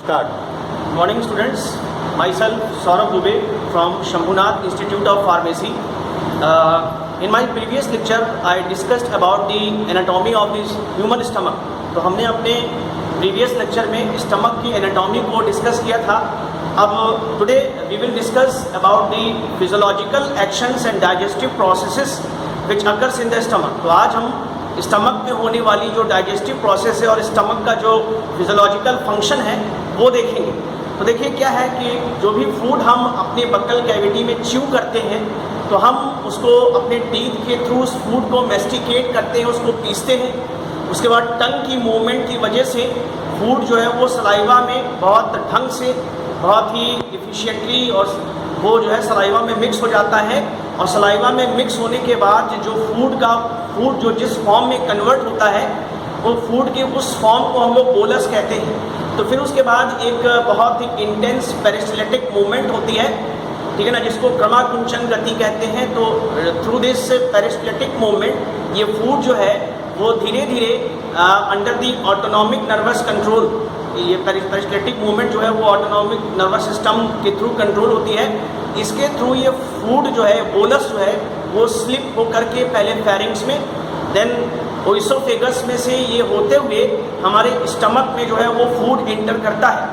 Start. Morning students, myself Saurabh Dubey from Shambhunath Institute of Pharmacy. In my previous lecture I discussed about the anatomy of this human stomach. तो हमने अपने previous lecture में stomach की anatomy को discuss किया था. अब today we will discuss about the physiological actions and digestive processes which occurs in the stomach. तो आज हम स्टमक में होने वाली जो डाइजेस्टिव प्रोसेस है और स्टमक का जो फिजियोलॉजिकल फंक्शन है वो देखेंगे. तो देखिए क्या है कि जो भी फूड हम अपने बक्कल कैविटी में च्यू करते हैं तो हम उसको अपने टीथ के थ्रू उस फूड को मेस्टिकेट करते हैं, उसको पीसते हैं. उसके बाद टंग की मूवमेंट की वजह से फूड जो है वो सलाइवा में बहुत ढंग से, बहुत ही इफिशिएंटली और वो जो है सलाइवा में मिक्स हो जाता है. और सलाइवा में मिक्स होने के बाद जो फूड जो जिस फॉर्म में कन्वर्ट होता है वो फूड के उस फॉर्म को हम लोग बोलस कहते हैं. तो फिर उसके बाद एक बहुत ही इंटेंस पेरिस्टाल्टिक मूवमेंट होती है, ठीक है ना, जिसको क्रमाकुंचन गति कहते हैं. तो थ्रू दिस पेरिस्टाल्टिक मूवमेंट ये फूड जो है वो धीरे धीरे under the autonomic nervous control, ये पेरिस्टाल्टिक मूवमेंट जो है वो ऑटोनॉमिक नर्वस सिस्टम के थ्रू कंट्रोल होती है. इसके थ्रू ये फूड जो है बोलस जो है वो स्लिप होकर के पहले फेरिंग्स में, देन ओइसोफेगस में से ये होते हुए हमारे स्टमक में जो है वो फूड एंटर करता है.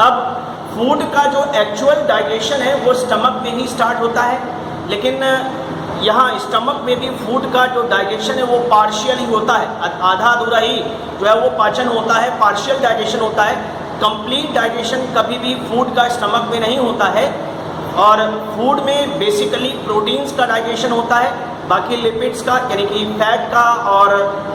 अब फूड का जो एक्चुअल डाइजेशन है वो स्टमक में ही स्टार्ट होता है, लेकिन यहाँ स्टमक में भी फूड का जो डाइजेशन है वो पार्शियल ही होता है, आधा अधूरा ही जो है वो पाचन होता है, पार्शियल डाइजेशन होता है. कंप्लीट डाइजेशन कभी भी फूड का स्टमक में नहीं होता है. और फूड में बेसिकली प्रोटीन्स का डाइजेशन होता है, बाकी लिपिड्स का यानी कि फैट का और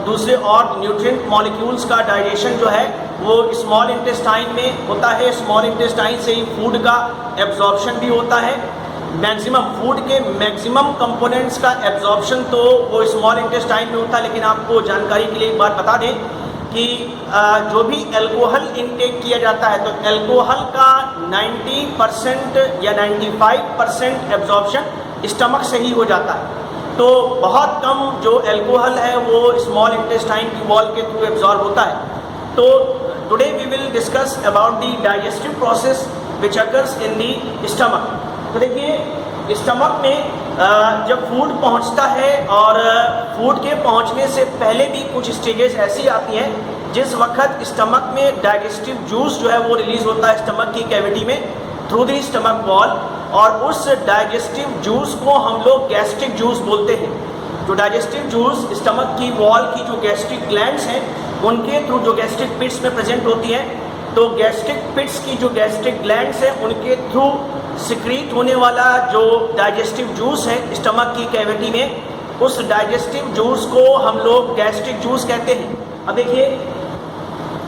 दूसरे और न्यूट्रिएंट मॉलिक्यूल्स का डाइजेशन जो है वो स्मॉल इंटेस्टाइन में होता है. स्मॉल इंटेस्टाइन से ही फूड का एब्जॉर्प्शन भी होता है. मैक्सिमम फूड के मैक्सिमम कंपोनेंट्स का एब्जॉर्प्शन तो वो स्मॉल इंटेस्टाइन में होता है. लेकिन आपको जानकारी के लिए एक बात बता दें कि जो भी अल्कोहल इनटेक किया जाता है तो अल्कोहल का 90% या 95% एब्जॉर्प्शन स्टमक से ही हो जाता है. तो बहुत कम जो अल्कोहल है वो स्मॉल इंटेस्टाइन की वॉल के थ्रू एब्जॉर्ब होता है. तो today we will discuss about the digestive process which occurs in the stomach. तो देखिए स्टमक में जब फूड पहुंचता है और फूड के पहुंचने से पहले भी कुछ स्टेजेस ऐसी आती हैं जिस वक्त स्टमक में डाइजेस्टिव जूस जो है वो रिलीज होता है स्टमक की कैविटी में थ्रू दी स्टमक वॉल. और उस डाइजेस्टिव जूस को हम लोग गैस्ट्रिक जूस बोलते हैं. जो डाइजेस्टिव जूस स्टमक की वॉल की जो गैस्ट्रिक ग्लैंड्स हैं उनके थ्रू जो गैस्ट्रिक पिट्स में प्रेजेंट होती हैं, तो गैस्ट्रिक पिट्स की जो गैस्ट्रिक ग्लैंड्स हैं उनके थ्रू सिक्रीट होने वाला जो डाइजेस्टिव जूस है स्टमक की कैविटी में, उस डाइजेस्टिव जूस को हम लोग गैस्ट्रिक जूस कहते हैं. अब देखिए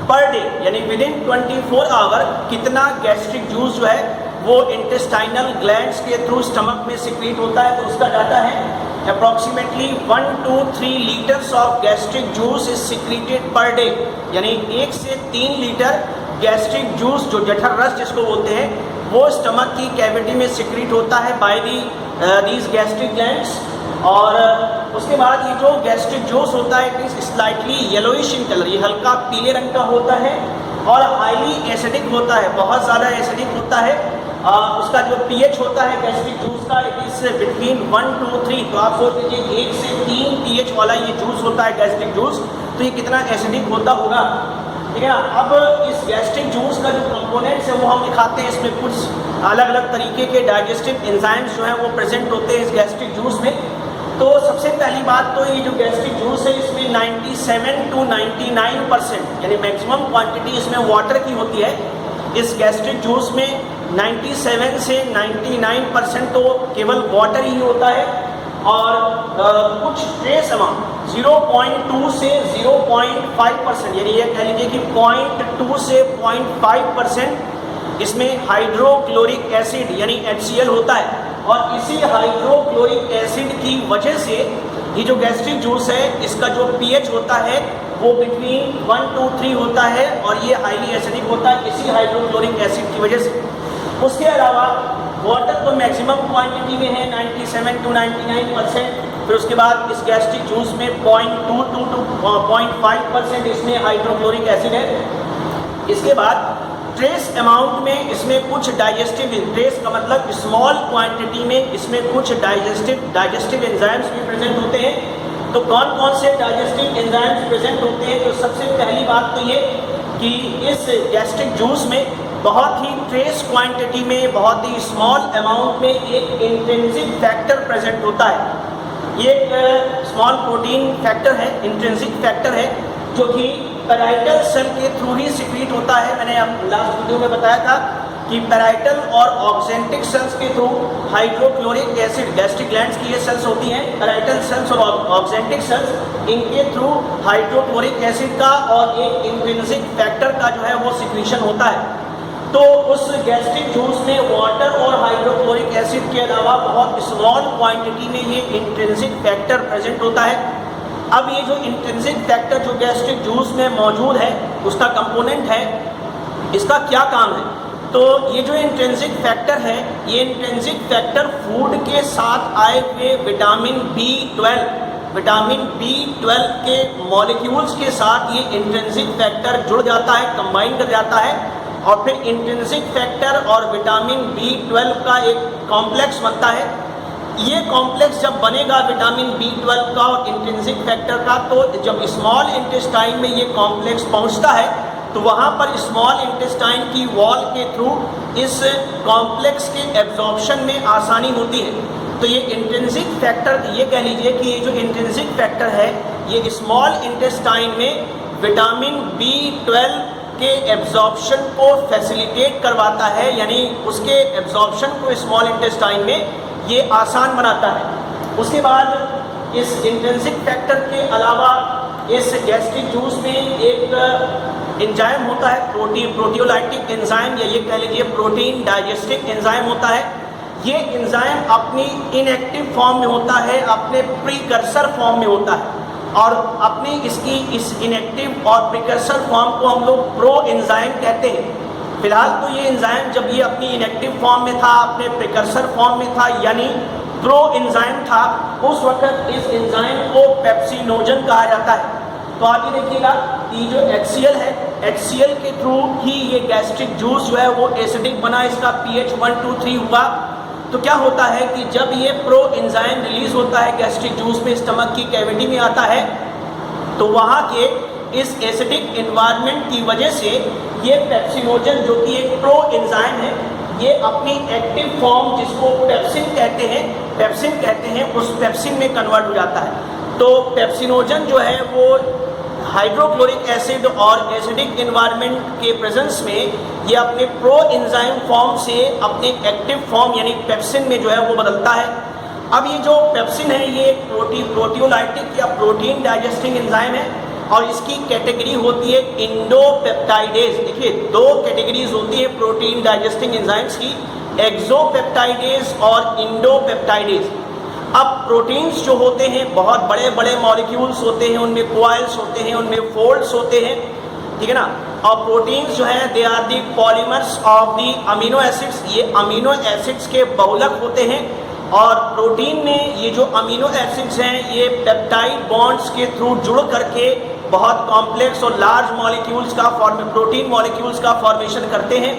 पर डे यानी विद इन 24 आवर कितना गैस्ट्रिक जूस जो है वो इंटेस्टाइनल ग्लैंड्स के थ्रू स्टमक में सिक्रीट होता है. तो उसका डाटा है approximately 1 to 3 litres of gastric juice is secreted per day. यानी 1 से 3 लीटर गैस्ट्रिक जूस जो जठर रस जिसको बोलते हैं वो स्टमक की कैविटी में सिक्रीट होता है बाय दीज गैस्ट्रिक ग्लैंड्स. और उसके बाद ये जो गैस्ट्रिक जूस होता है it is slightly yellowish in colour, ये हल्का पीले रंग का होता है और हाईली एसिडिक होता है, बहुत ज़्यादा एसिडिक होता है. उसका जो pH होता है गैस्ट्रिक जूस का इट इज बिटवीन 1 to 3. तो आप सोच लीजिए 1 से 3 pH वाला ये जूस होता है गैस्ट्रिक जूस, तो ये कितना एसिडिक होता होगा, ठीक है ना. अब इस गैस्ट्रिक जूस का जो कंपोनेंट्स है वो हम दिखाते हैं. इसमें कुछ अलग अलग तरीके के डाइजेस्टिव एंजाइम्स जो हैं वो प्रेजेंट होते हैं इस गैस्ट्रिक जूस में. तो सबसे पहली बात तो ये जो गैस्ट्रिक जूस है इसमें 97 to 99% यानी मैक्सिमम क्वांटिटी इसमें वाटर की होती है. इस गैस्ट्रिक जूस में 97 से 99% तो केवल वाटर ही होता है. और कुछ ट्रेस अमाउंट 0.2 से 0.5% यानी ये कह लीजिए कि 0.2 से 0.5% इसमें हाइड्रोक्लोरिक एसिड यानी HCl होता है. और इसी हाइड्रोक्लोरिक एसिड की वजह से ये जो गैस्ट्रिक जूस है इसका जो pH होता है वो बिटवीन 1 to 3 होता है और ये हाईली एसिडिक होता है इसी हाइड्रोक्लोरिक एसिड की वजह से. उसके अलावा वाटर तो मैक्सिमम क्वांटिटी में है 97 to 99%. फिर उसके बाद इस गैस्ट्रिक जूस में 0.2 to 0.5% इसमें हाइड्रोक्लोरिक एसिड है. इसके बाद ट्रेस अमाउंट में इसमें कुछ डाइजेस्टिव, ट्रेस का मतलब स्मॉल क्वांटिटी में इसमें कुछ डाइजेस्टिव एंजाइम्स भी प्रेजेंट होते हैं। तो कौन कौन से डाइजेस्टिव एंजाइम्स प्रेजेंट होते हैं? तो सबसे पहली बात तो ये कि इस गैस्ट्रिक जूस में बहुत ही ट्रेस क्वांटिटी में, बहुत ही स्मॉल अमाउंट में एक इंट्रिंसिक फैक्टर प्रेजेंट होता है। ये एक स्मॉल प्रोटीन फैक्टर है, इंट्रिंसिक फैक्टर है, जो कि पैराइटल सेल के थ्रू ही सिक्रीट होता है। मैंने अब लास्ट वीडियो में बताया था कि पैराइटल और ऑक्जेंटिक सेल्स के through hydrochloric acid, gastric glands की ये सेल्स होती हैं, पैराइटल सेल्स और ऑक्जेंटिक सेल्स, इनके थ्रू हाइड्रोक्लोरिक एसिड का और एक इंट्रिंसिक फैक्टर का जो है वो सिक्रीशन होता है। तो उस गैस्ट्रिक जूस में वाटर और हाइड्रोक्लोरिक एसिड के अलावा बहुत स्मॉल क्वांटिटी में ये इंट्रिंसिक फैक्टर प्रेजेंट होता है। अब ये जो इंट्रिंसिक फैक्टर जो गैस्ट्रिक जूस में मौजूद है, उसका कंपोनेंट है, इसका क्या काम है? तो ये जो इंट्रिंसिक फैक्टर है, ये इंट्रिंसिक फैक्टर फूड के साथ आए हुए विटामिन B12 के मॉलिक्यूल्स के साथ ये इंट्रिंसिक फैक्टर जुड़ जाता है, कंबाइन कर जाता है, और फिर इंट्रिंसिक फैक्टर और विटामिन B12 का एक कॉम्प्लेक्स बनता है। ये कॉम्प्लेक्स जब बनेगा विटामिन B12 का और इंट्रिंसिक फैक्टर का, तो जब स्मॉल इंटेस्टाइन में ये कॉम्प्लेक्स पहुंचता है तो वहाँ पर स्मॉल इंटेस्टाइन की वॉल के थ्रू इस कॉम्प्लेक्स के एब्जॉर्प्शन में आसानी होती है। तो ये इंट्रिंसिक फैक्टर, ये कह लीजिए कि ये जो इंट्रिंसिक फैक्टर है, ये स्मॉल इंटेस्टाइन में विटामिन B12 के एब्जॉर्प्शन को फैसिलिटेट करवाता है, यानी उसके एब्जॉर्प्शन को स्मॉल इंटेस्टाइन में ये आसान बनाता है। उसके बाद इस इंट्रिंसिक फैक्टर के अलावा इस गैस्ट्रिक जूस में एक एंजाइम होता है, प्रोटियोलाइटिक एंजाइम, या ये कह लीजिए प्रोटीन डाइजेस्टिक एंजाइम होता है। ये एंजाइम अपनी इनएक्टिव फॉर्म में होता है, अपने प्रीकर्सर फॉर्म में होता है, और अपनी इसकी इस इनएक्टिव और प्रीकर्सर फॉर्म को हम लोग प्रो एंजाइम कहते हैं। फिलहाल तो ये एंजाइम जब ये अपनी इनएक्टिव फॉर्म में था, अपने प्रिकर्सर फॉर्म में था, यानी प्रो एंजाइम था, उस वक्त इस एंजाइम को पेप्सिनोजन कहा जाता है। तो आप ये देखिएगा कि जो HCl है, HCl के थ्रू ही ये गैस्ट्रिक जूस जो है वो एसिडिक बना, इसका pH 1, 2, 3 हुआ। तो क्या होता है कि जब ये प्रो एंजाइम रिलीज होता है गैस्ट्रिक जूस में, स्टमक की कैविटी में आता है, तो वहाँ के इस एसिडिक एनवायरनमेंट की वजह से ये पेप्सिनोजन, जो कि एक प्रो एंजाइम है, ये अपनी एक्टिव फॉर्म, जिसको पेप्सिन कहते हैं, उस पेप्सिन में कन्वर्ट हो जाता है। तो पेप्सिनोजन जो है वो हाइड्रोक्लोरिक एसिड और एसिडिक एनवायरनमेंट के प्रेजेंस में ये अपने प्रो एंजाइम फॉर्म से अपने एक्टिव फॉर्म यानी पेप्सिन में जो है वो बदलता है। अब ये जो पेप्सिन है, ये प्रोटियोलाइटिक या प्रोटीन डाइजेस्टिंग एंजाइम है, और इसकी कैटेगरी होती है इंडोपेप्टाइडेज। देखिए, दो कैटेगरीज होती है प्रोटीन डाइजेस्टिंग एंजाइम्स की, एक्सोपेप्टाइडेज और इंडोपेप्टाइडेज। अब प्रोटीन्स जो होते हैं बहुत बड़े बड़े मॉलिक्यूल्स होते हैं, उनमें कोआइल्स होते हैं, उनमें फोल्ड्स होते हैं, ठीक है ना। और प्रोटीन्स जो है they are the polymers of the amino acids, ये अमीनो एसिड्स के बहुलक होते हैं। और प्रोटीन में ये जो अमीनो एसिड्स हैं, ये पेप्टाइड बॉन्ड्स के थ्रू जुड़ करके बहुत कॉम्प्लेक्स और लार्ज मॉलिक्यूल्स का प्रोटीन मॉलिक्यूल्स का फॉर्मेशन करते हैं।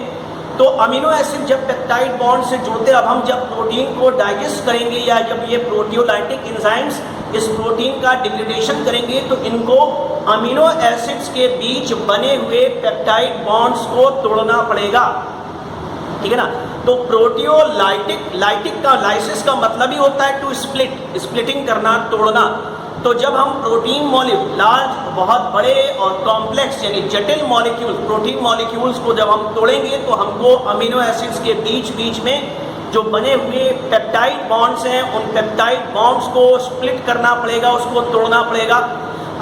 तो अमीनो एसिड जब पेप्टाइड बॉन्ड से जुड़ते हैं, अब हम जब प्रोटीन को डाइजेस्ट करेंगे या जब ये प्रोटियोलाइटिक एंजाइम्स इस प्रोटीन का डिग्रेडेशन करेंगे, तो इनको अमीनो एसिड्स के बीच बने हुए पेप्टाइड बॉन्ड्स को तोड़ना पड़ेगा, ठीक है ना। तो प्रोटियोलाइटिक का लाइसिस का मतलब ही होता है टू स्प्लिटिंग करना, तोड़ना। तो जब हम प्रोटीन लार्ज बहुत बड़े और कॉम्प्लेक्स यानी जटिल मॉलिक्यूल्स, प्रोटीन मॉलिक्यूल्स को जब हम तोड़ेंगे, तो हमको अमीनो एसिड्स के बीच में जो बने हुए पेप्टाइड बॉन्ड्स हैं, उन पेप्टाइड बॉन्ड्स को स्प्लिट करना पड़ेगा, उसको तोड़ना पड़ेगा।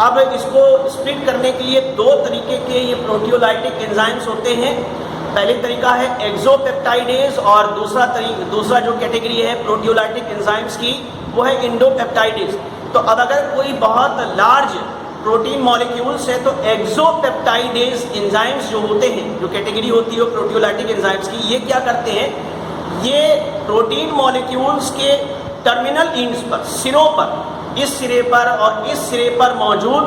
अब इसको स्प्लिट करने के लिए दो तरीके के ये प्रोटियोलाइटिक एंजाइम्स होते हैं। पहले तरीका है एक्सोपेप्टाइडेज, और दूसरा जो कैटेगरी है प्रोटियोलाइटिक एंजाइम्स की, वो है इंडोपेप्टाइडेज। तो अब अगर कोई बहुत लार्ज प्रोटीन मॉलिक्यूल्स है, तो एक्सोपेप्टाइडेज एंजाइम्स जो होते हैं, जो कैटेगरी होती है प्रोटियोलाइटिक एंजाइम्स की, ये क्या करते हैं, ये प्रोटीन मॉलिक्यूल्स के टर्मिनल एंड्स पर, सिरों पर, इस सिरे पर और इस सिरे पर मौजूद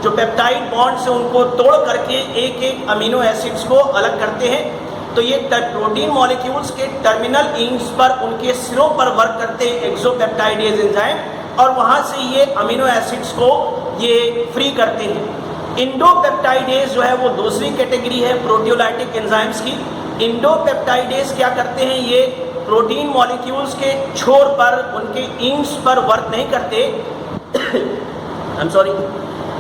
जो पेप्टाइड बॉन्ड से उनको तोड़ करके एक एक अमीनो एसिड्स को अलग करते हैं। तो ये प्रोटीन मॉलिक्यूल्स के टर्मिनल एंड्स पर उनके सिरों पर वर्क करते हैं एक्सोपेप्टाइडेज एंजाइम, और वहाँ से ये अमीनो एसिड्स को ये फ्री करते हैं। इंडोपेप्टाइडेज जो है वो दूसरी कैटेगरी है प्रोटियोलाइटिक एंजाइम्स की। इंडोपेप्टाइडेज क्या करते हैं, ये प्रोटीन मॉलिक्यूल्स के छोर पर उनके एंड्स पर वर्क नहीं करते। I am sorry,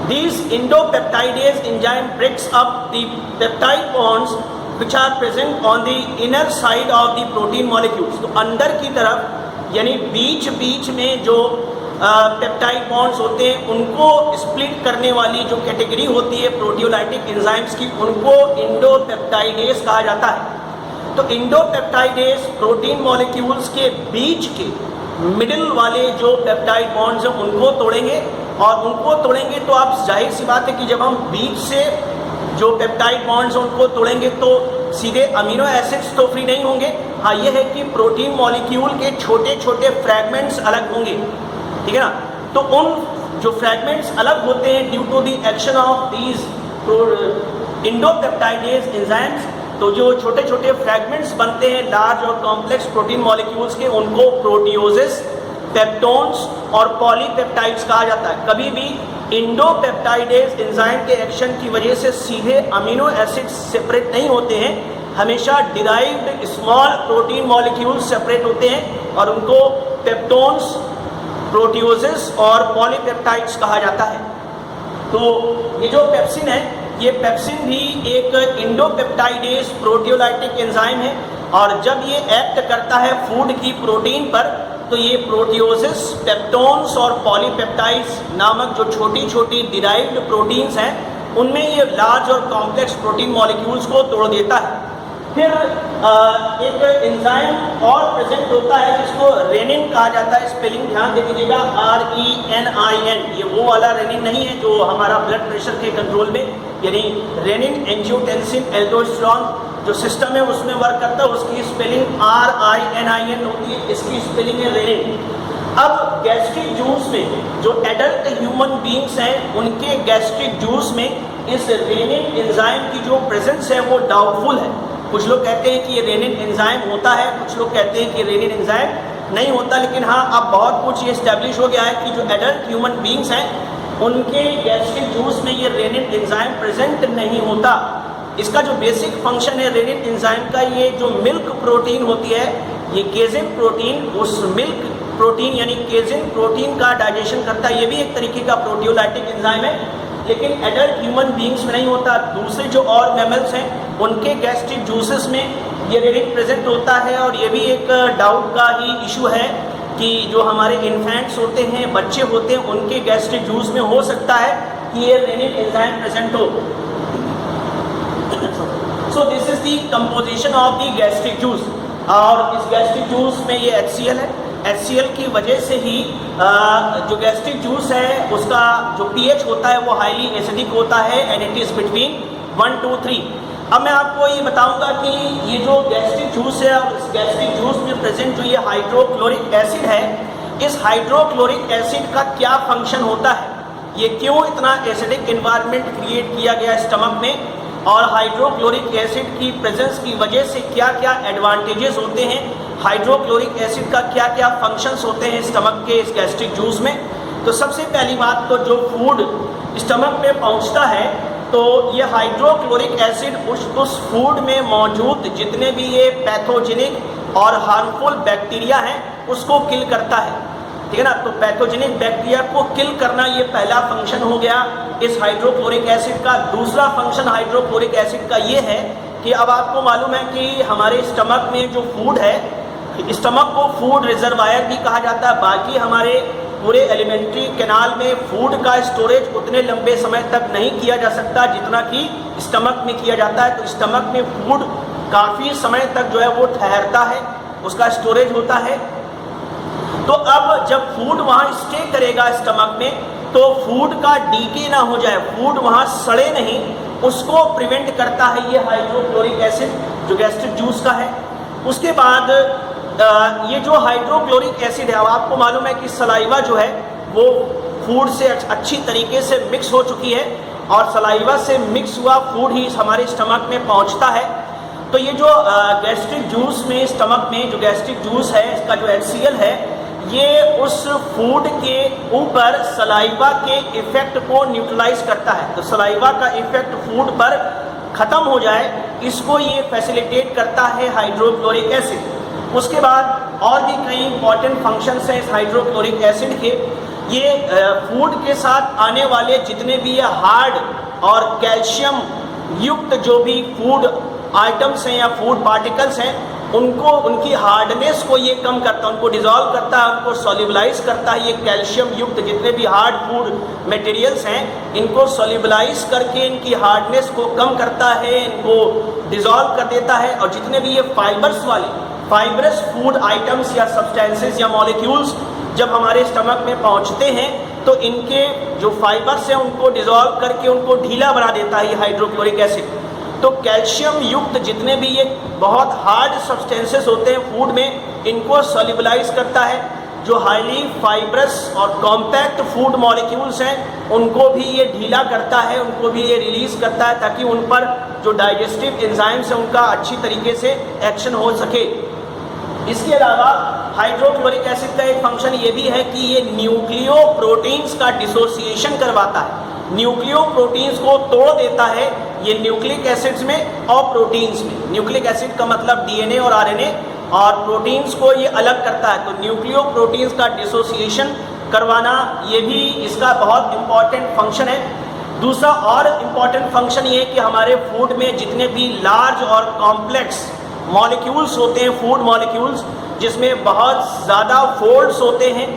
these endopeptidase enzyme breaks up the peptide bonds which are present on the inner side of the protein molecules। तो अंदर की तरफ यानी बीच बीच में जो पेप्टाइड बॉन्ड्स होते हैं उनको स्प्लिट करने वाली जो कैटेगरी होती है प्रोटियोलाइटिक एंजाइम्स की, उनको इंडोपेप्टाइडेज कहा जाता है। तो इंडोपेप्टाइडेज प्रोटीन मॉलिक्यूल्स के बीच के मिडिल वाले जो पेप्टाइड बॉन्ड्स हैं उनको तोड़ेंगे, और उनको तोड़ेंगे तो आप जाहिर सी बात है कि जब हम बीच से जो पेप्टाइड बॉन्ड्स हैं उनको तोड़ेंगे तो सीधे अमीनो एसिड्स तो फ्री नहीं होंगे। हाँ, ये है कि प्रोटीन मॉलिक्यूल के छोटे छोटे फ्रैगमेंट्स अलग होंगे, ठीक है ना। तो उन जो फ्रैगमेंट्स अलग होते हैं due to the action of these endopeptidase enzymes, तो जो छोटे छोटे फ्रैगमेंट्स बनते हैं लार्ज और कॉम्प्लेक्स प्रोटीन मॉलिक्यूल्स के, उनको प्रोटियोजेस, पेप्टोन्स और पॉलीपेप्टाइड्स कहा जाता है। कभी भी इंडोपेप्टाइडेज एंजाइम के एक्शन की वजह से सीधे अमीनो एसिड्स सेपरेट नहीं होते हैं, हमेशा derived small protein molecules separate होते हैं, और उनको पेप्टोन्स, प्रोटियोजेस और पॉलीपेप्टाइड्स कहा जाता है। तो ये जो पेप्सिन है, ये पेप्सिन भी एक इंडोपेप्टाइडेज प्रोटियोलाइटिक एंजाइम है, और जब ये एक्ट करता है फूड की प्रोटीन पर तो ये प्रोटियोसिस, पेप्टोन्स और पॉलीपेप्टाइड्स नामक जो छोटी छोटी डिराइव्ड प्रोटीन्स हैं उनमें ये लार्ज और कॉम्प्लेक्स प्रोटीन मॉलिक्यूल्स को तोड़ देता है। फिर एक एंजाइम और प्रेजेंट होता है जिसको रेनिन कहा जाता है। स्पेलिंग ध्यान दे दीजिएगा, RENIN। ये वो वाला रेनिन नहीं है जो हमारा ब्लड प्रेशर के कंट्रोल में, यानी रेनिन एंजियोटेंसिन एल्डोस्टेरोन जो सिस्टम है उसमें वर्क करता है, उसकी स्पेलिंग RININ होती है, इसकी स्पेलिंग है रेनिन। अब गैस्ट्रिक जूस में जो एडल्ट ह्यूमन बींग्स हैं उनके गैस्ट्रिक जूस में इस रेनिन एंजाइम की जो प्रेजेंस है वो डाउटफुल है। कुछ लोग कहते हैं कि ये रेनिन एंजाइम होता है, कुछ लोग कहते हैं कि रेनिन एंजाइम नहीं होता। लेकिन हाँ, अब बहुत कुछ ये एस्टेब्लिश हो गया है कि जो एडल्ट ह्यूमन बींग्स हैं उनके गैस्ट्रिक जूस में ये रेनिन एंजाइम प्रेजेंट नहीं होता। इसका जो बेसिक फंक्शन है रेनिन एंजाइम का, ये जो मिल्क प्रोटीन होती है, ये केजिन प्रोटीन उस मिल्क प्रोटीन यानी केजिन प्रोटीन का डाइजेशन करता है। ये भी एक तरीके का प्रोटियोलाइटिक एंजाइम है, लेकिन एडल्ट ह्यूमन बींग्स में नहीं होता। दूसरे जो और मैमल्स हैं उनके गैस्ट्रिक जूसेस में ये रेनिन प्रेजेंट होता है, और ये भी एक डाउट का ही इशू है कि जो हमारे इन्फेंट्स होते हैं, बच्चे होते हैं, उनके गैस्ट्रिक जूस में हो सकता है कि ये रेनिन एंजाइम प्रेजेंट हो। So this is the composition of the gastric juice, और इस गैस्ट्रिक जूस में ये HCl है। HCl की वजह से ही जो गैस्ट्रिक जूस है उसका जो pH होता है वो हाईली एसिडिक होता है, and it is between 1 to 3। अब मैं आपको ये बताऊंगा कि ये जो गैस्ट्रिक जूस है और इस गैस्ट्रिक जूस में प्रेजेंट जो ये हाइड्रोक्लोरिक एसिड है, इस हाइड्रोक्लोरिक एसिड का क्या फंक्शन होता है, ये क्यों इतना एसिडिक एनवायरनमेंट क्रिएट किया गया स्टमक में, और हाइड्रोक्लोरिक एसिड की प्रेजेंस की वजह से क्या क्या एडवांटेजेस होते हैं, हाइड्रोक्लोरिक एसिड का क्या क्या फंक्शंस होते हैं स्टमक के इस गैस्ट्रिक जूस में। तो सबसे पहली बात तो जो फूड स्टमक में पहुंचता है तो ये हाइड्रोक्लोरिक एसिड उस फूड में मौजूद जितने भी ये पैथोजेनिक और हार्मफुल बैक्टीरिया हैं उसको किल करता है, ठीक है ना। तो पैथोजेनिक बैक्टीरिया को किल करना ये पहला फंक्शन हो गया इस हाइड्रोक्लोरिक एसिड का। दूसरा फंक्शन हाइड्रोक्लोरिक एसिड का ये है कि अब आपको मालूम है कि हमारे स्टमक में जो फूड है, स्टमक को फूड रिजर्वायर भी कहा जाता है। बाकी हमारे पूरे एलिमेंट्री कैनाल में फूड का स्टोरेज उतने लंबे समय तक नहीं किया जा सकता जितना कि स्टमक में किया जाता है। तो स्टमक में फूड काफ़ी समय तक जो है वो ठहरता है, उसका स्टोरेज होता है। तो अब जब फूड वहाँ स्टे करेगा स्टमक में तो फूड का डीके ना हो जाए, फूड वहाँ सड़े नहीं, उसको प्रिवेंट करता है ये हाइड्रोक्लोरिक एसिड जो गैस्ट्रिक जूस का है। उसके बाद ये जो हाइड्रोक्लोरिक एसिड है, अब आपको मालूम है कि सलाइवा जो है वो फूड से अच्छी तरीके से मिक्स हो चुकी है और सलाइवा से मिक्स हुआ फूड ही हमारे स्टमक में पहुंचता है। तो ये जो गैस्ट्रिक जूस में स्टमक में जो गैस्ट्रिक जूस है, इसका जो HCl है, ये उस फूड के ऊपर सलाइवा के इफेक्ट को न्यूट्रलाइज करता है। तो सलाइवा का इफेक्ट फूड पर ख़त्म हो जाए, इसको ये फैसिलिटेट करता है हाइड्रोक्लोरिक एसिड। उसके बाद और भी कई इंपॉर्टेंट फंक्शंस हैं इस हाइड्रोक्लोरिक एसिड के। ये फूड के साथ आने वाले जितने भी ये हार्ड और कैल्शियम युक्त जो भी फूड आइटम्स हैं या फूड पार्टिकल्स हैं, उनको उनकी हार्डनेस को ये कम करता है, उनको डिज़ोल्व करता है, उनको सॉल्युबलाइज करता है। ये कैल्शियम युक्त जितने भी हार्ड फूड मटेरियल्स हैं, इनको सॉल्युबलाइज करके इनकी हार्डनेस को कम करता है, इनको डिज़ोल्व कर देता है। और जितने भी ये फाइबर्स वाले फाइबरस फूड आइटम्स या सब्सटेंसेस या मॉलिक्यूल्स जब हमारे स्टमक में पहुंचते हैं, तो इनके जो फाइबर्स हैं उनको डिज़ोल्व करके उनको ढीला बना देता है ये हाइड्रोक्लोरिक एसिड। तो कैल्शियम युक्त जितने भी ये बहुत हार्ड सब्सटेंसेस होते हैं फूड में, इनको सॉल्युबलाइज करता है। जो हाईली फाइब्रस और कॉम्पैक्ट फूड मॉलिक्यूल्स हैं, उनको भी ये ढीला करता है, उनको भी ये रिलीज़ करता है, ताकि उन पर जो डाइजेस्टिव एंजाइम्स हैं उनका अच्छी तरीके से एक्शन हो सके। इसके अलावा हाइड्रोक्लोरिक एसिड का एक फंक्शन ये भी है कि ये न्यूक्लियो प्रोटीन्स का डिसोसिएशन करवाता है, न्यूक्लियो प्रोटीन्स को तोड़ देता है ये न्यूक्लिक एसिड्स में और प्रोटीन्स में। न्यूक्लिक एसिड का मतलब DNA और RNA, और प्रोटीन्स को ये अलग करता है। तो न्यूक्लियो प्रोटीन्स का डिसोसिएशन करवाना ये भी इसका बहुत इम्पॉर्टेंट फंक्शन है। दूसरा और इम्पॉर्टेंट फंक्शन ये है कि हमारे फूड में जितने भी लार्ज और कॉम्प्लेक्स मॉलिक्यूल्स होते हैं, फूड मॉलिक्यूल्स जिसमें बहुत ज़्यादा फोल्ड्स होते हैं,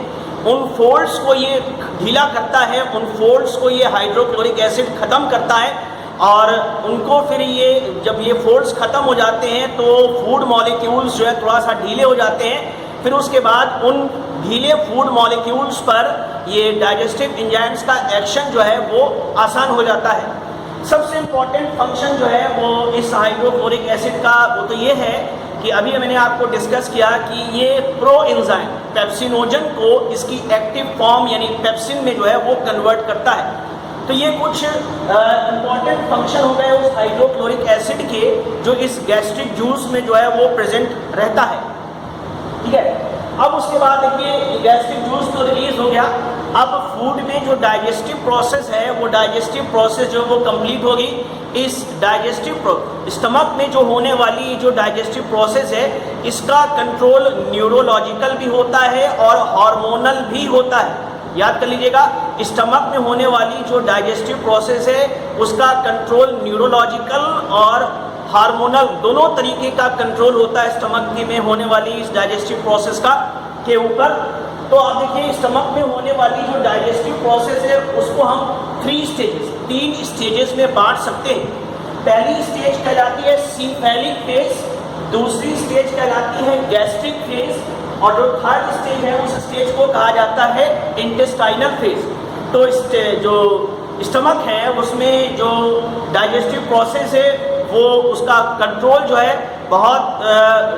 उन फोल्ड्स को ये ढीला करता है, उन फोल्ड्स को ये हाइड्रोक्लोरिक एसिड ख़त्म करता है। और उनको फिर ये जब ये फोल्ड्स ख़त्म हो जाते हैं तो फूड मॉलिक्यूल्स जो है थोड़ा सा ढीले हो जाते हैं। फिर उसके बाद उन ढीले फूड मॉलिक्यूल्स पर ये डाइजेस्टिव एंजाइम्स का एक्शन जो है वो आसान हो जाता है। सबसे इम्पॉर्टेंट फंक्शन जो है वो इस हाइड्रोक्लोरिक एसिड का वो तो ये है कि अभी मैंने आपको डिस्कस किया कि ये प्रो एंजाइम पेप्सिनोजन को इसकी एक्टिव फॉर्म यानी पेप्सिन में जो है वो कन्वर्ट करता है। तो ये कुछ इम्पॉर्टेंट फंक्शन हो गए उस हाइड्रोक्लोरिक एसिड के जो इस गैस्ट्रिक जूस में जो है वो प्रेजेंट रहता है। ठीक है, अब उसके बाद देखिए गैस्ट्रिक जूस तो रिलीज हो गया। अब फूड में जो डाइजेस्टिव प्रोसेस है वो डाइजेस्टिव प्रोसेस जो वो कंप्लीट होगी। इस डाइजेस्टिव स्टमक में जो होने वाली जो डाइजेस्टिव प्रोसेस है, इसका कंट्रोल न्यूरोलॉजिकल भी होता है और हार्मोनल भी होता है। याद कर लीजिएगा, स्टमक में होने वाली जो डाइजेस्टिव प्रोसेस है उसका कंट्रोल न्यूरोलॉजिकल और हार्मोनल दोनों तरीके का कंट्रोल होता है स्टमक में होने वाली इस डाइजेस्टिव प्रोसेस का के ऊपर। तो आप देखिए स्टमक में होने वाली जो डाइजेस्टिव प्रोसेस है उसको हम तीन स्टेजेस में बांट सकते हैं। पहली स्टेज कहलाती है सीफेलिक फेज, दूसरी स्टेज कहलाती है गैस्ट्रिक फेज, और जो थर्ड स्टेज है उस स्टेज को कहा जाता है इंटेस्टाइनल फेज। तो जो स्टमक है उसमें जो डाइजेस्टिव प्रोसेस है वो उसका कंट्रोल जो है बहुत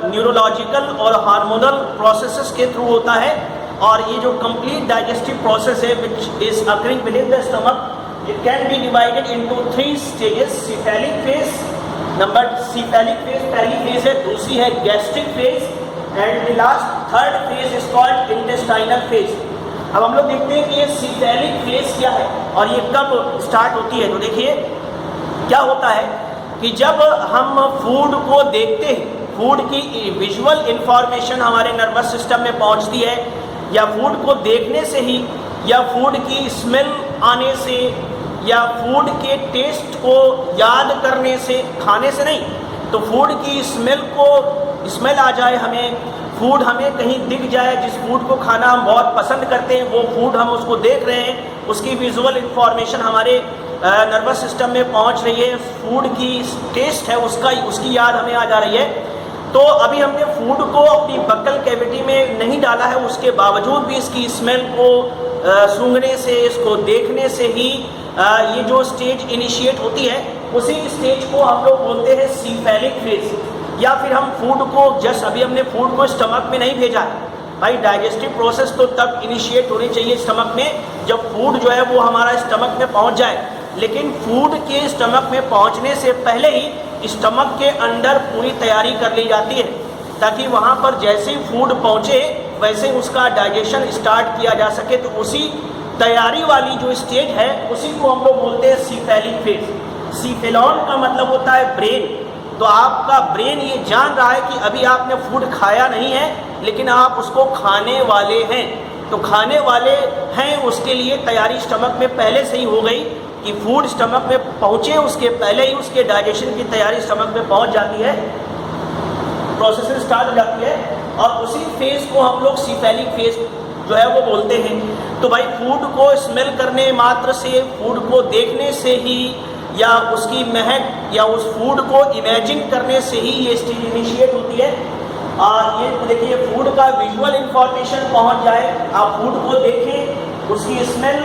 न्यूरोलॉजिकल और हार्मोनल प्रोसेसेस के थ्रू होता है। और ये जो कंप्लीट डाइजेस्टिव प्रोसेस है which is occurring within the stomach, it can be divided into 3 stages. Cephalic phase cephalic phase पहली फेज है, दूसरी है gastric phase, and the last third phase is called intestinal phase. अब हम लोग देखते हैं कि ये सीफेलिक फेज क्या है और ये कब स्टार्ट होती है। तो देखिए क्या होता है कि जब हम फूड को देखते हैं, फूड की विजुअल इंफॉर्मेशन हमारे नर्वस सिस्टम में पहुंचती है, या फूड को देखने से ही, या फूड की स्मेल आने से, या फूड के टेस्ट को याद करने से, खाने से नहीं, तो फूड की स्मेल आ जाए हमें, फूड हमें कहीं दिख जाए, जिस फूड को खाना हम बहुत पसंद करते हैं वो फूड हम उसको देख रहे हैं, उसकी विजुअल इंफॉर्मेशन हमारे नर्वस सिस्टम में पहुंच रही है, फूड की टेस्ट है उसकी याद हमें आ जा रही है। तो अभी हमने फूड को अपनी बक्कल कैविटी में नहीं डाला है, उसके बावजूद भी इसकी स्मेल को सूंघने से, इसको देखने से ही ये जो स्टेज इनिशिएट होती है, उसी स्टेज को हम लोग बोलते हैं सीफेलिक फेज। या फिर हम फूड को अभी हमने फूड को स्टमक में नहीं भेजा है भाई, डाइजेस्टिव प्रोसेस तो तब इनिशिएट होनी चाहिए स्टमक में जब फूड जो है वो हमारा स्टमक में पहुंच जाए, लेकिन फूड के स्टमक में पहुंचने से पहले ही स्टमक के अंदर पूरी तैयारी कर ली जाती है, ताकि वहां पर जैसे ही फूड पहुंचे वैसे उसका डाइजेशन स्टार्ट किया जा सके। तो उसी तैयारी वाली जो स्टेज है उसी को हम लोग बोलते हैं सीफेलिक फेज। सीफेलॉन का मतलब होता है ब्रेन। तो आपका ब्रेन ये जान रहा है कि अभी आपने फूड खाया नहीं है, लेकिन आप उसको खाने वाले हैं। तो खाने वाले हैं उसके लिए तैयारी स्टमक में पहले से ही हो गई कि फूड स्टमक में पहुंचे, उसके पहले ही उसके डाइजेशन की तैयारी स्टमक में पहुंच जाती है, प्रोसेसिंग स्टार्ट हो जाती है, और उसी फेज को हम लोग सीफेलिक फेज जो है वो बोलते हैं। तो भाई फूड को स्मेल करने मात्र से, फूड को देखने से ही, या उसकी महक या उस फूड को इमेजिन करने से ही ये स्टेज इनिशिएट होती है। और ये देखिए फूड का विजुअल इंफॉर्मेशन पहुंच जाए, आप फूड को देखें, उसकी स्मेल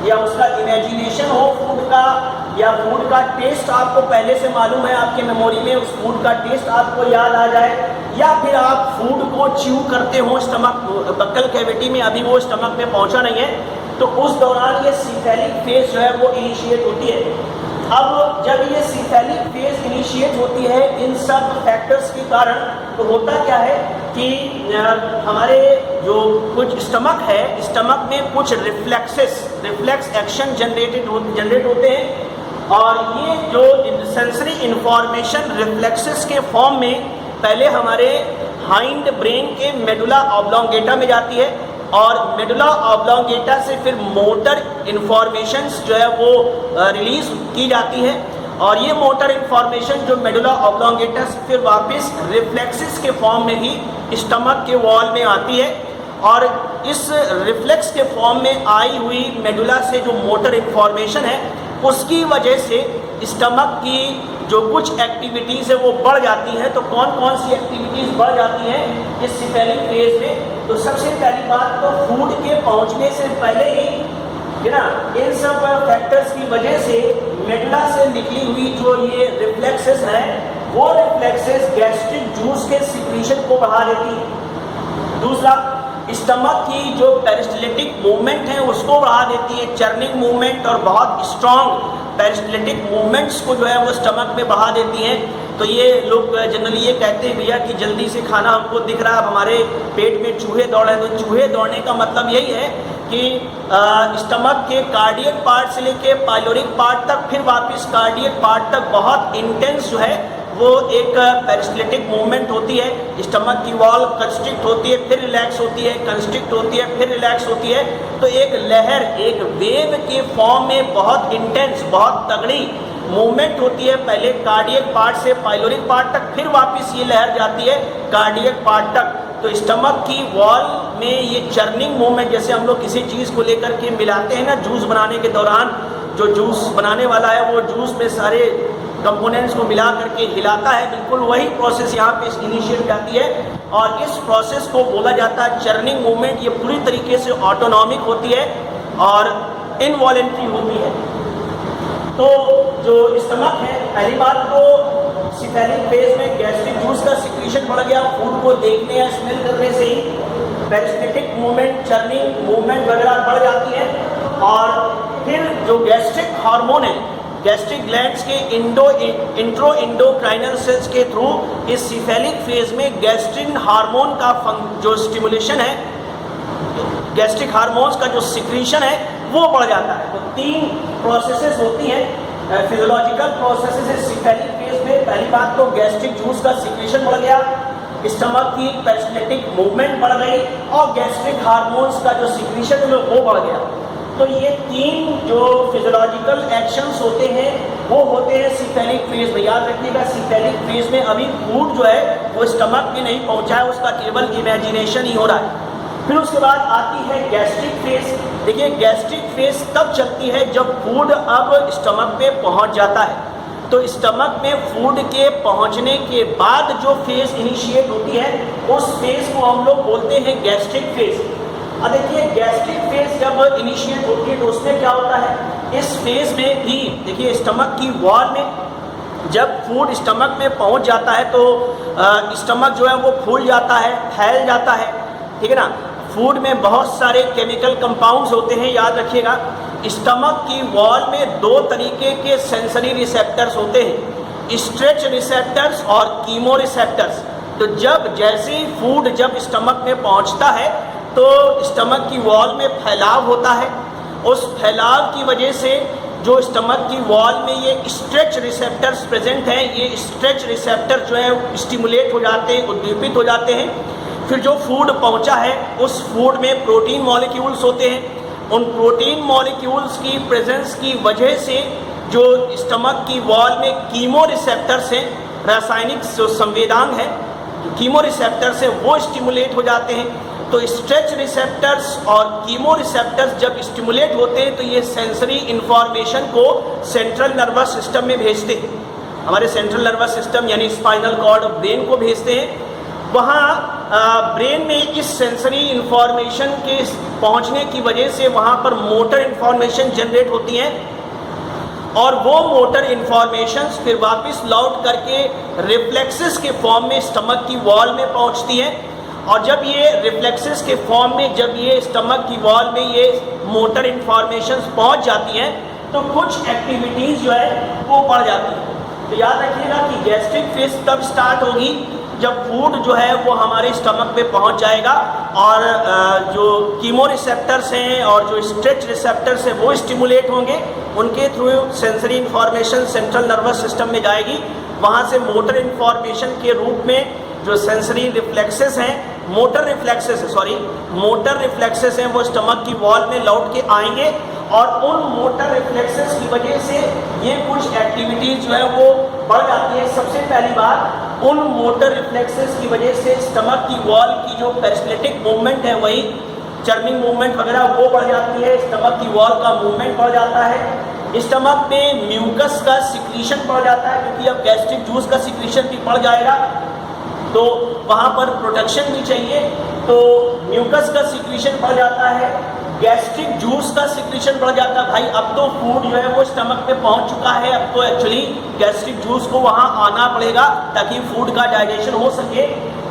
या उसका इमेजिनेशन हो फूड का, या फूड का टेस्ट आपको पहले से मालूम है, आपके मेमोरी में उस फूड का टेस्ट आपको याद आ जाए, या फिर आप फूड को च्यू करते हो स्टमक बक्कल कैविटी में, अभी वो स्टमक में पहुंचा नहीं है, तो उस दौरान ये सीफेलिक फेज जो है वो इनिशिएट होती है। अब जब ये सीफेलिक फेज इनिशिएट होती है इन सब फैक्टर्स के कारण, तो होता क्या है कि हमारे जो कुछ स्टमक है, स्टमक में कुछ रिफ्लेक्स एक्शन जनरेट होते हैं, और ये जो सेंसरी इंफॉर्मेशन रिफ्लेक्सेस के फॉर्म में पहले हमारे हाइंड ब्रेन के मेडुला ऑब्लोंगेटा में जाती है, और मेडुला ऑब्लोंगेटा से फिर मोटर इन्फॉर्मेशंस जो है वो रिलीज की जाती है, और ये मोटर इन्फॉर्मेशन जो मेडुला ऑब्लोंगेटा से फिर वापस रिफ्लेक्सेस के फॉर्म में ही स्टमक के वॉल में आती है, और इस रिफ्लेक्स के फॉर्म में आई हुई मेडुला से जो मोटर इन्फॉर्मेशन है उसकी वजह से स्टमक की जो कुछ एक्टिविटीज़ है वो बढ़ जाती हैं। तो कौन कौन सी एक्टिविटीज़ बढ़ जाती हैं इस सीफेलिक फेज में? तो सबसे पहली बात तो फूड के पहुंचने से पहले ही है ना, इन सब फैक्टर्स की वजह से मेडुला से निकली हुई जो ये रिफ्लेक्सेस हैं, वो रिफ्लेक्सेस गैस्ट्रिक जूस के सिक्रीशन को बढ़ा देती है। दूसरा, स्टमक की जो पेरिस्टलिटिक मूवमेंट है उसको बढ़ा देती है, चर्निंग मूवमेंट और बहुत स्ट्रॉन्ग पेरिस्टलिटिक मूवमेंट्स को जो है वो स्टमक में बढ़ा देती हैं। तो ये लोग जनरली ये कहते हैं भैया कि जल्दी से खाना हमको दिख रहा है, अब हमारे पेट में चूहे दौड़ रहे हैं। तो चूहे दौड़ने का मतलब यही है कि स्टमक के कार्डियक पार्ट से लेके पाइलोरिक पार्ट तक, फिर वापस कार्डियक पार्ट तक बहुत इंटेंस जो है वो एक पेरिस्टलिटिक मूवमेंट होती है। स्टमक की वॉल कंस्ट्रिक्ट होती है, फिर रिलैक्स होती है, कंस्ट्रिक्ट होती है, फिर रिलैक्स होती है। तो एक लहर, एक वेव के फॉर्म में बहुत इंटेंस, बहुत तगड़ी मूवमेंट होती है, पहले कार्डियक पार्ट से पाइलोरिक पार्ट तक, फिर वापस ये लहर जाती है कार्डियक पार्ट तक। तो स्टमक की वॉल में ये चर्निंग मूवमेंट, जैसे हम लोग किसी चीज़ को लेकर के मिलाते हैं ना जूस बनाने के दौरान, जो जूस बनाने वाला है वो जूस में सारे कंपोनेंट्स को मिला करके हिलाता है, बिल्कुल वही प्रोसेस यहाँ पे इनिशिएट जाती है, और इस प्रोसेस को बोला जाता है चर्निंग मूवमेंट। ये पूरी तरीके से ऑटोनॉमिक होती है और इनवॉलेंट्री होती है। तो जो स्टमक है, पहली बात तो सीफेलिक फेज में गैस्ट्रिक जूस का सिक्रीशन बढ़ गया, फूड को देखने या स्मेल करने से ही पेरिस्टलिटिक मूवमेंट, चर्निंग मूवमेंट वगैरह बढ़ जाती है। और फिर जो गैस्ट्रिक हार्मोन है, गैस्ट्रिक ग्लैंड्स के इंट्रो इंडोक्राइनल सेल्स के थ्रू इस सीफेलिक फेज में गैस्ट्रिन हार्मोन का जो स्टिमुलेशन है, गैस्ट्रिक हार्मोन्स का जो सिक्रीशन है वो बढ़ जाता है। तो तीन प्रोसेसेस होती हैं, फिजियोलॉजिकल प्रोसेसेस सीफेलिक फेज में। पहली बात तो गैस्ट्रिक जूस का सिक्रीशन बढ़ गया, स्टमक की पेरिस्टलिटिक मूवमेंट बढ़ गई, और गैस्ट्रिक हार्मोन्स का जो सिक्रीशन है वो बढ़ गया। तो ये तीन जो फिजियोलॉजिकल एक्शंस होते हैं वो होते हैं सीफेलिक फेज में। याद रखिएगा, सीफेलिक फेज में अभी फूड जो है वो स्टमक में नहीं पहुंचा है, उसका केवल इमेजिनेशन ही हो रहा है। फिर उसके बाद आती है गैस्ट्रिक फेज। देखिए, गैस्ट्रिक फेज तब चलती है जब फूड अब स्टमक पे पहुंच जाता है। तो स्टमक में फूड के पहुंचने के बाद जो फेज इनिशिएट होती है उस फेज को हम लोग बोलते हैं गैस्ट्रिक फेज। अब देखिए, गैस्ट्रिक फेज जब इनिशिएट होती है तो उसमें क्या होता है, इस फेज में भी देखिए स्टमक की वॉल में जब फूड स्टमक में पहुंच जाता है तो स्टमक जो है वो फूल जाता है, फैल जाता है, ठीक है ना। फूड में बहुत सारे केमिकल कंपाउंड्स होते हैं, याद रखिएगा। स्टमक की वॉल में दो तरीके के सेंसरी रिसेप्टर्स होते हैं, स्ट्रेच रिसेप्टर्स और कीमो रिसेप्टर्स। तो जैसे ही फूड जब स्टमक में पहुंचता है तो स्टमक की वॉल में फैलाव होता है। उस फैलाव की वजह से जो स्टमक की वॉल में ये स्ट्रेच रिसेप्टर्स प्रेजेंट हैं, ये स्ट्रेच रिसेप्टर जो है स्टिमुलेट हो जाते हैं, उद्दीपित हो जाते हैं। फिर जो फूड पहुंचा है उस फूड में प्रोटीन मॉलिक्यूल्स होते हैं। उन प्रोटीन मॉलिक्यूल्स की प्रेजेंस की वजह से जो स्टमक की वॉल में कीमो रिसेप्टर्स हैं, रासायनिक जो संवेदांग है, जो कीमो रिसेप्टर्स हैं वो स्टिमुलेट हो जाते हैं। तो स्ट्रेच रिसेप्टर्स और कीमो रिसेप्टर्स जब स्टिमुलेट होते हैं तो ये सेंसरी इंफॉर्मेशन को सेंट्रल नर्वस सिस्टम में भेजते हैं। हमारे सेंट्रल नर्वस सिस्टम यानी स्पाइनल कॉर्ड ब्रेन को भेजते हैं। वहाँ ब्रेन में इस सेंसरी इंफॉर्मेशन के पहुँचने की वजह से वहाँ पर मोटर इंफॉर्मेशन जनरेट होती हैं और वो मोटर इंफॉर्मेशंस फिर वापस लौट करके रिफ्लेक्सेस के फॉर्म में स्टमक की वॉल में पहुँचती हैं। और जब ये रिफ्लेक्सेस के फॉर्म में जब ये स्टमक की वॉल में ये मोटर इंफॉर्मेशंस पहुंच जाती हैं तो कुछ एक्टिविटीज़ जो है वो बढ़ जाती हैं। तो याद रखिएगा कि गैस्ट्रिक फेज तब स्टार्ट होगी जब फूड जो है वो हमारे स्टमक पे पहुंच जाएगा और जो कीमो रिसेप्टर्स हैं और जो स्ट्रेच रिसेप्टर्स हैं वो स्टिमुलेट होंगे, उनके through sensory information central nervous system में जाएगी। वहाँ से मोटर इंफॉर्मेशन के रूप में जो सेंसरी रिफ्लेक्सेस हैं, मोटर रिफ्लेक्सेस हैं वो स्टमक की वॉल में लौट के आएंगे और उन मोटर रिफ्लेक्सेस की वजह से ये कुछ एक्टिविटीज़ जो है वो बढ़ जाती है। सबसे पहली बात, उन मोटर रिफ्लेक्सेस की वजह से स्टमक की वॉल की जो पेरिस्टलिटिक मूवमेंट है, वही चर्निंग मूवमेंट वगैरह वो बढ़ जाती है। स्टमक की वॉल का मूवमेंट बढ़ जाता है। स्टमक में म्यूकस का सिक्रीशन बढ़ जाता है क्योंकि अब गैस्ट्रिक जूस का सिक्रीशन भी बढ़ जाएगा तो वहाँ पर प्रोटेक्शन भी चाहिए, तो म्यूकस का सिक्रीशन बढ़ जाता है। गैस्ट्रिक जूस का सिक्रीशन बढ़ जाता है। भाई अब तो फूड जो है वो स्टमक पे पहुँच चुका है, अब तो एक्चुअली गैस्ट्रिक जूस को वहाँ आना पड़ेगा ताकि फूड का डाइजेशन हो सके।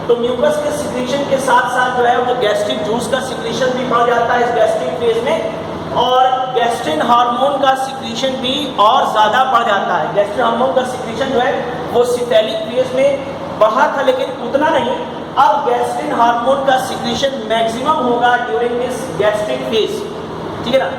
तो म्यूकस के सिक्रीशन के साथ साथ जो है वो गैस्ट्रिक जूस का सिक्रीशन भी बढ़ जाता है इस गैस्ट्रिक फेज में। और गैस्ट्रिन हार्मोन का सिक्रीशन भी और ज़्यादा बढ़ जाता है। गैस्ट्रिन हार्मोन का सिक्रीशन जो है वो सिफेलिक फेज में बढ़ा था लेकिन उतना नहीं। अब गैस्ट्रिन हार्मोन का सिक्रीशन मैक्सिमम होगा ड्यूरिंग दिस गैस्ट्रिक फेज, ठीक है ना।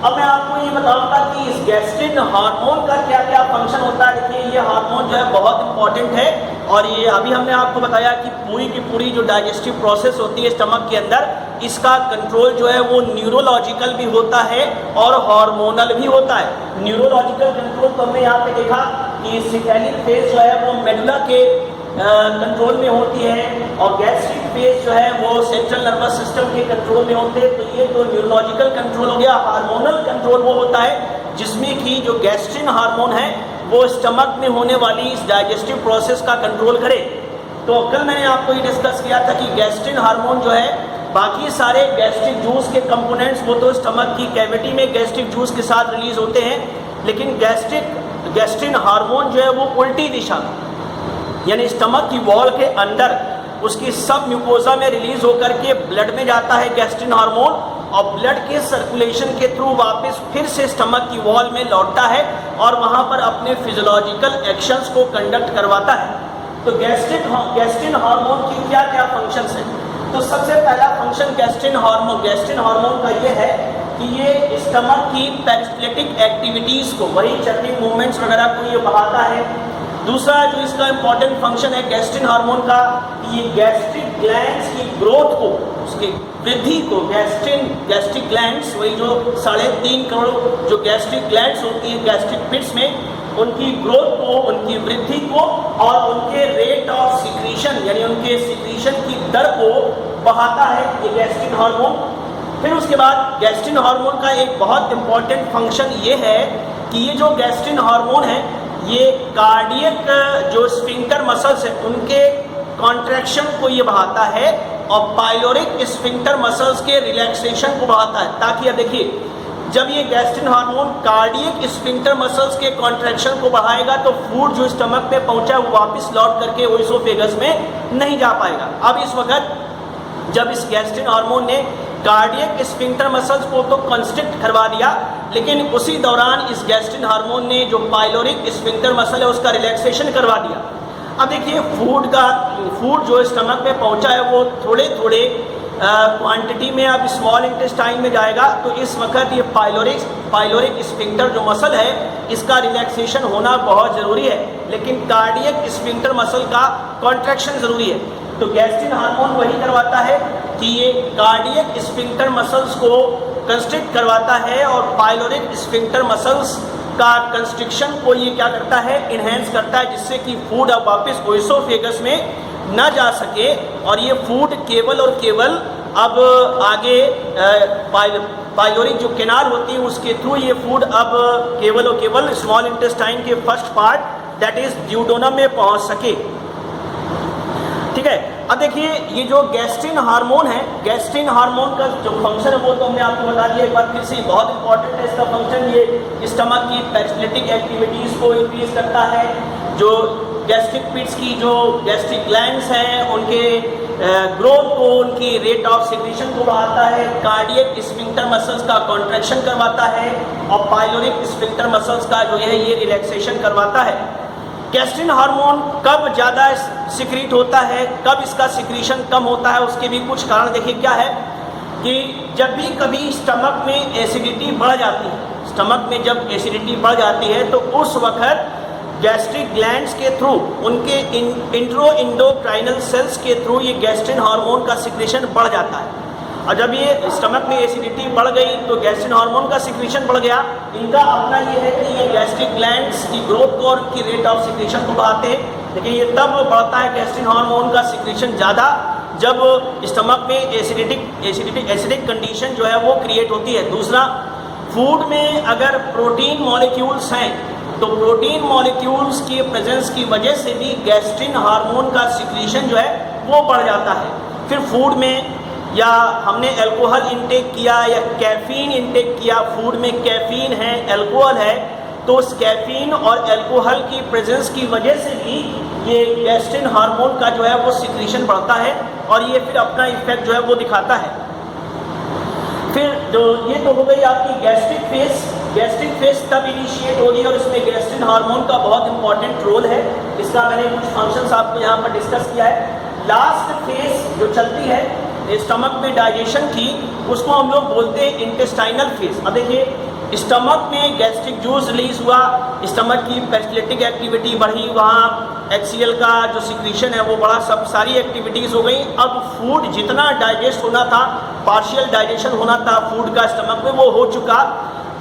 अब मैं आपको ये बताऊंगा कि इस गैस्ट्रिन हार्मोन का क्या क्या फंक्शन होता है। देखिए ये हार्मोन जो है बहुत इंपॉर्टेंट है और ये अभी हमने आपको बताया कि पूरी की पूरी जो डाइजेस्टिव प्रोसेस होती है स्टमक के अंदर, इसका कंट्रोल जो है वो न्यूरोलॉजिकल भी होता है और हार्मोनल भी होता है। न्यूरोलॉजिकल कंट्रोल तो हमने यहाँ पे देखा कि सिफेलिक फेज जो है वो मेडुला के कंट्रोल में होती है और गैस्ट्रिक फेज जो है वो सेंट्रल नर्वस सिस्टम के कंट्रोल में होते हैं। तो ये तो न्यूरोलॉजिकल कंट्रोल हो गया। हार्मोनल कंट्रोल वो होता है जिसमें कि जो गैस्ट्रिन हार्मोन है वो स्टमक में होने वाली इस डाइजेस्टिव प्रोसेस का कंट्रोल करे। तो कल मैंने आपको ये डिस्कस किया था कि गैस्ट्रिन हार्मोन जो है, बाकी सारे गैस्ट्रिक जूस के कंपोनेंट्स वो तो स्टमक की कैविटी में गैस्ट्रिक जूस के साथ रिलीज होते हैं, लेकिन गैस्ट्रिन हार्मोन जो है वो उल्टी दिशा यानी स्टमक की वॉल के अंदर उसकी सब म्यूकोजा में रिलीज होकर के ब्लड में जाता है गैस्ट्रिन हार्मोन और ब्लड के सर्कुलेशन के थ्रू वापस फिर से स्टमक की वॉल में लौटता है और वहाँ पर अपने फिजियोलॉजिकल एक्शंस को कंडक्ट करवाता है। तो गैस्ट्रिन हार्मोन की क्या क्या फंक्शंस हैं। तो सबसे पहला फंक्शन गैस्ट्रिन हार्मोन का ये है कि ये स्टमक की पेरिस्टलिटिक एक्टिविटीज़ को, वही चर्निंग मूवमेंट्स वगैरह को ये बढ़ाता है। दूसरा जो इसका इम्पॉर्टेंट फंक्शन है गैस्ट्रिन हार्मोन का, ये गैस्ट्रिक ग्लैंड्स की ग्रोथ को, उसकी वृद्धि को, गैस्ट्रिक ग्लैंड्स, वही जो 3.5 करोड़ जो गैस्ट्रिक ग्लैंड्स होती है गैस्ट्रिक पिट्स में, उनकी ग्रोथ को, उनकी वृद्धि को और उनके रेट ऑफ सिक्रीशन यानी उनके सिक्रीशन की दर को बढ़ाता है ये गैस्ट्रिन हार्मोन। फिर उसके बाद गैस्ट्रिन हार्मोन का एक बहुत इम्पॉर्टेंट फंक्शन ये है कि ये जो गैस्ट्रिन हार्मोन है ये कार्डियक जो स्फिंक्टर मसल्स हैं उनके कॉन्ट्रैक्शन को ये बढ़ाता है और पाइलोरिक स्फिंक्टर मसल्स के रिलैक्सेशन को बढ़ाता है। ताकि अब देखिए जब ये gastrin hormone cardiac sphincter muscles के कॉन्ट्रैक्शन को बढ़ाएगा तो फूड जो स्टमक पे पहुंचा वो वापस लौट करके ओइसोफेगस में नहीं जा पाएगा। अब इस वक्त जब इस गैस्ट्रिन हार्मोन ने कार्डियक स्फिंक्टर मसल्स को तो कंस्ट्रिक्ट करवा दिया, लेकिन उसी दौरान इस गैस्ट्रिन हार्मोन ने जो पाइलोरिक स्फिंक्टर मसल है उसका रिलैक्सेशन करवा दिया। अब देखिए फूड जो स्टमक में पहुंचा है वो थोड़े थोड़े क्वांटिटी में अब स्मॉल इंटेस्टाइन में जाएगा, तो इस वक्त ये पाइलोरिक स्फिंक्टर जो मसल है इसका रिलैक्सेशन होना बहुत ज़रूरी है, लेकिन कार्डियक स्फिंक्टर मसल का कॉन्ट्रैक्शन ज़रूरी है। तो गैस्ट्रिन हार्मोन वही करवाता है कि ये कार्डियक स्फिंक्टर मसल्स को कंस्ट्रिक्ट करवाता है और पाइलोरिक स्फिंक्टर मसल्स का कंस्ट्रिक्शन को ये क्या करता है, इन्हेंस करता है, जिससे कि फूड अब वापस ओएसोफेगस में न जा सके और ये फूड केवल और केवल अब आगे पाइलोरिक जो कैनाल होती है उसके थ्रू ये फूड अब केवल और केवल स्मॉल इंटेस्टाइन के first part that is duodenum में पहुंच सके। ठीक है, अब देखिए ये जो गैस्ट्रिन हार्मोन है, गैस्ट्रिन हार्मोन का जो फंक्शन है वो तो हमने आपको बता दिया एक बार फिर से, बहुत इंपॉर्टेंट है इसका फंक्शन। ये स्टमक की पेरिस्टैल्टिक एक्टिविटीज़ को इंक्रीज करता है, जो गैस्ट्रिक पिट्स की जो गैस्ट्रिक ग्लैंड्स हैं उनके ग्रोथ को, उनकी रेट ऑफ सिक्रीशन को बढ़ाता है, कार्डियक स्फिंक्टर मसल्स का कॉन्ट्रैक्शन करवाता है और पाइलोरिक स्फिंक्टर मसल्स का जो है ये रिलैक्सेशन करवाता है। गैस्ट्रिन हार्मोन कब ज़्यादा सिक्रीट होता है, कब इसका सिक्रीशन कम होता है, उसके भी कुछ कारण देखिए क्या है कि जब भी कभी स्टमक में एसिडिटी बढ़ जाती है, स्टमक में जब एसिडिटी बढ़ जाती है तो उस वक्त गैस्ट्रिक ग्लैंड्स के थ्रू, उनके इंट्रोइंडोक्राइनल सेल्स के थ्रू ये गैस्ट्रिन हार्मोन का सिक्रीशन बढ़ जाता है। और जब ये स्टमक में एसिडिटी बढ़ गई तो गैस्ट्रिन हार्मोन का सिक्रीशन बढ़ गया। इनका अपना ये है कि ये गैस्ट्रिक ग्लैंड्स की ग्रोथ को और की रेट ऑफ सिक्रीशन को बढ़ाते हैं, लेकिन ये तब बढ़ता है गैस्ट्रिन हार्मोन का सिक्रीशन ज़्यादा जब स्टमक में एसिडिक कंडीशन जो है वो क्रिएट होती है। दूसरा, फूड में अगर प्रोटीन मॉलिक्यूल्स हैं तो प्रोटीन मॉलिक्यूल्स की प्रेजेंस की वजह से भी गैस्ट्रिन हार्मोन का सिक्रीशन जो है वो बढ़ जाता है। फिर फूड में या हमने अल्कोहल इंटेक किया या कैफीन इंटेक किया, फूड में कैफीन है, अल्कोहल है, तो उस कैफीन और अल्कोहल की प्रेजेंस की वजह से भी ये गैस्ट्रिन हार्मोन का जो है वो सिक्रीशन बढ़ता है और ये फिर अपना इफेक्ट जो है वो दिखाता है। फिर जो ये तो हो गई आपकी गैस्ट्रिक फेस तब इनिशिएट होगी और इसमें गैस्ट्रिन हार्मोन का बहुत इंपॉर्टेंट रोल है। इसका मैंने कुछ फंक्शंस आपको यहाँ पर डिस्कस किया है। लास्ट फेज जो चलती है स्टमक में डाइजेशन की, उसको हम लोग बोलते हैं इंटेस्टाइनल फेज। अब देखिए स्टमक में गैस्ट्रिक जूस रिलीज हुआ, स्टमक की पेरिस्टैल्टिक एक्टिविटी बढ़ी, वहाँ HCl का जो सिक्रीशन है वो बढ़ा, सब सारी एक्टिविटीज़ हो गई। अब फूड जितना डाइजेस्ट होना था, पार्शियल डाइजेशन होना था फूड का स्टमक में, वो हो चुका।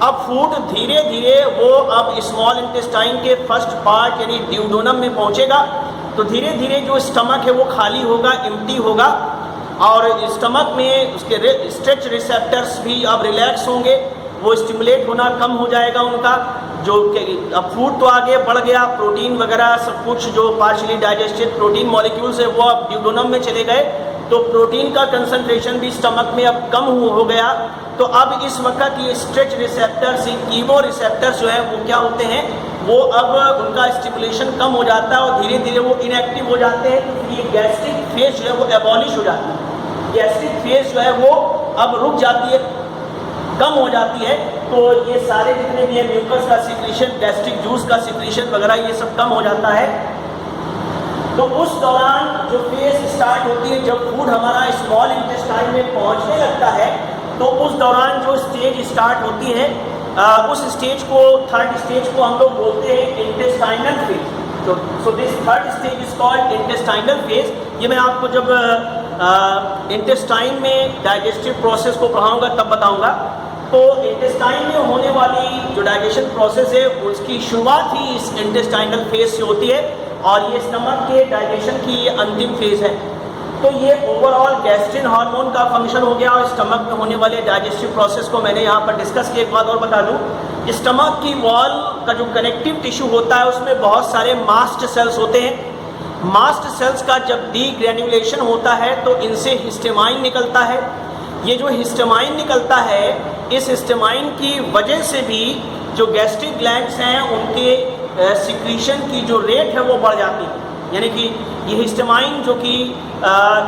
अब फूड धीरे धीरे वो अब स्मॉल इंटेस्टाइन के फर्स्ट पार्ट यानी ड्यूडोनम में पहुँचेगा, तो धीरे धीरे जो स्टमक है वो खाली होगा, एम्प्टी होगा और स्टमक में उसके स्ट्रेच रिसेप्टर्स भी अब रिलैक्स होंगे, वो स्टिमुलेट होना कम हो जाएगा उनका। जो अब फूड तो आगे बढ़ गया, प्रोटीन वगैरह सब कुछ जो पार्शियली डाइजेस्टेड प्रोटीन मॉलिक्यूल्स है वो अब ड्यूडोनम में चले गए, तो प्रोटीन का कंसंट्रेशन भी स्टमक में अब कम हो गया। तो अब इस वक्त ये स्ट्रेच रिसेप्टर्स, कीमो रिसेप्टर्स जो है वो क्या होते हैं, वो अब उनका स्टिमुलेशन कम हो जाता है और धीरे धीरे वो इनएक्टिव हो जाते हैं। तो ये गैस्ट्रिक फेज जो है वो एबॉलिश हो जाती है, गैस्ट्रिक फेज जो है वो अब रुक जाती है, कम हो जाती है। तो ये सारे जितने भी है म्यूकस का सिक्रीशन, गैस्ट्रिक जूस का सिक्रीशन वगैरह ये सब कम हो जाता है। तो उस दौरान जो फेज स्टार्ट होती है, जब फूड हमारा स्मॉल इंटेस्टाइन में पहुंचने लगता है, तो उस दौरान जो स्टेज स्टार्ट होती है उस स्टेज को, थर्ड स्टेज को हम लोग बोलते हैं intestinal phase. So this third stage is called intestinal phase. ये मैं आपको जब इंटेस्टाइन में डाइजेस्टिव प्रोसेस को पढ़ाऊंगा तब बताऊंगा। तो इंटेस्टाइन में होने वाली जो डाइजेशन प्रोसेस है उसकी शुरुआत ही इस इंटेस्टाइनल फेज से होती है और ये स्टमक के डाइजेशन की ये अंतिम फेज है। तो ये ओवरऑल गैस्ट्रिन हार्मोन का फंक्शन हो गया और स्टमक में होने वाले डाइजेस्टिव प्रोसेस को मैंने यहाँ पर डिस्कस किया। एक बात और बता दूँ, स्टमक की वॉल का जो कनेक्टिव टिश्यू होता है उसमें बहुत सारे मास्ट सेल्स होते हैं। मास्ट सेल्स का जब डीग्रेन्युलेशन होता है तो इनसे हिस्टेमाइन निकलता है। ये जो हिस्टेमाइन निकलता है, इस हिस्टेमाइन की वजह से भी जो गैस्ट्रिक ग्लैंड्स हैं उनके सिक्रीशन की जो रेट है वो बढ़ जाती है। यानी कि ये हिस्टामाइन जो कि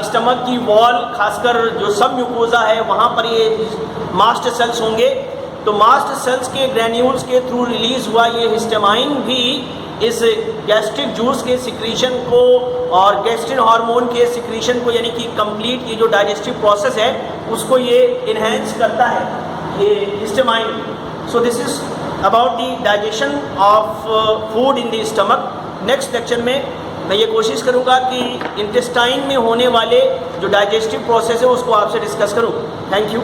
स्टमक की वॉल, खासकर जो सब म्यूकोजा है वहाँ पर ये मास्ट सेल्स होंगे। तो मास्ट सेल्स के ग्रैन्यूल्स के थ्रू रिलीज हुआ ये हिस्टामाइन भी इस गैस्ट्रिक जूस के सिक्रीशन को और गैस्ट्रिन हार्मोन के सिक्रीशन को, यानी कि कंप्लीट ये जो डाइजेस्टिव प्रोसेस है उसको ये इन्हेंस करता है, ये histamine. So this is about the digestion of food in the stomach. Next lecture में मैं ये कोशिश करूँगा कि इंटेस्टाइन में होने वाले जो डाइजेस्टिव प्रोसेस है उसको आपसे डिस्कस करूँ। Thank you.